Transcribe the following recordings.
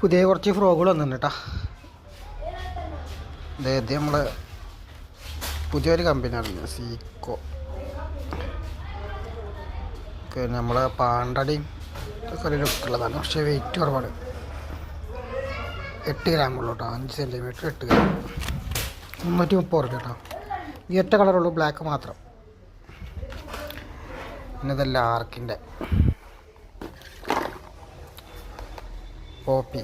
പുതിയ കുറച്ച് ഫ്രോഗുകൾ വന്നിട്ടുണ്ട് കേട്ടോ. ഇത് നമ്മൾ പുതിയൊരു കമ്പനിയാണ് സീക്കോ. നമ്മളെ പാണ്ടടിയും ഒക്കെ ഒരു ലുക്കുള്ളതാണ്. പക്ഷേ വെയിറ്റ് കുറവാണ്. 8 ഗ്രാമുള്ളൂ കേട്ടോ. 5 സെൻറ്റിമീറ്റർ 8 ഗ്രാം. 330 റുപ്യ കേട്ടോ. ഈ ഒറ്റ കളറുള്ളൂ, ബ്ലാക്ക് മാത്രം. പിന്നെ ഇതല്ല ആർക്കിൻ്റെ പോപ്പി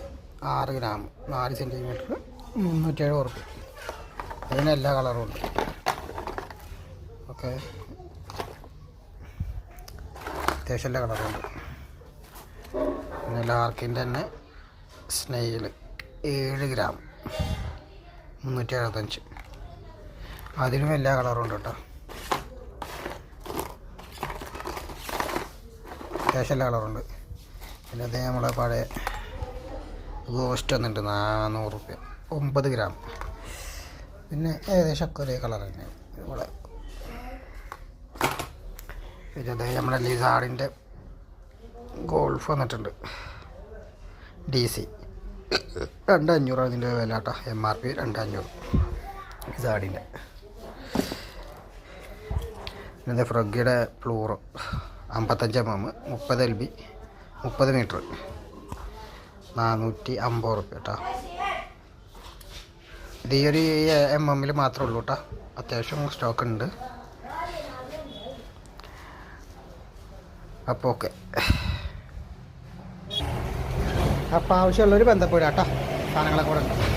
6 ഗ്രാം 4 സെൻറ്റിമീറ്റർ 370 റുപ്യ. അതിന് എല്ലാ കളറും ഉണ്ട്. ഓക്കെ, അത്യാവശ്യം എല്ലാ കളറുണ്ട്. പിന്നെ ലാർക്കിൻ്റെ തന്നെ സ്നെയിൽ 7 ഗ്രാം 375. അതിനും എല്ലാ കളറും ഉണ്ട് കേട്ടോ. അത്യാവശ്യം എല്ലാ കളറുണ്ട്. പിന്നെ അതേ നമ്മളെ പഴയ ഗോസ്റ്റ് വന്നിട്ട് 400 റുപ്യ 9 ഗ്രാം. പിന്നെ ഏകദേശം ഒക്കെ ഒരേ കളർ തന്നെ നമ്മളെ. പിന്നെ അതേ നമ്മുടെ ലിസാർഡിൻ്റെ ഗോൾഫ് വന്നിട്ടുണ്ട് DC. 2500 അതിൻ്റെ വില കേട്ടോ. MRP 2500 ലിസാർഡിൻ്റെ. പിന്നെ ഫ്രഗിയുടെ ഫ്ലൂറോ 55 mm 30 LB 30 മീറ്റർ 450 റുപ്യ കേട്ടോ. ഇത് ഈ ഒരു MM മാത്രമേ ഉള്ളൂ കേട്ടോ. അത്യാവശ്യം സ്റ്റോക്ക് ഉണ്ട്. അപ്പോൾ ഓക്കെ, അപ്പോൾ ആവശ്യമുള്ളവർ ബന്ധപ്പെടുക കേട്ടോ. സാധനങ്ങളൊക്കെ കൂടെ ഉണ്ട്.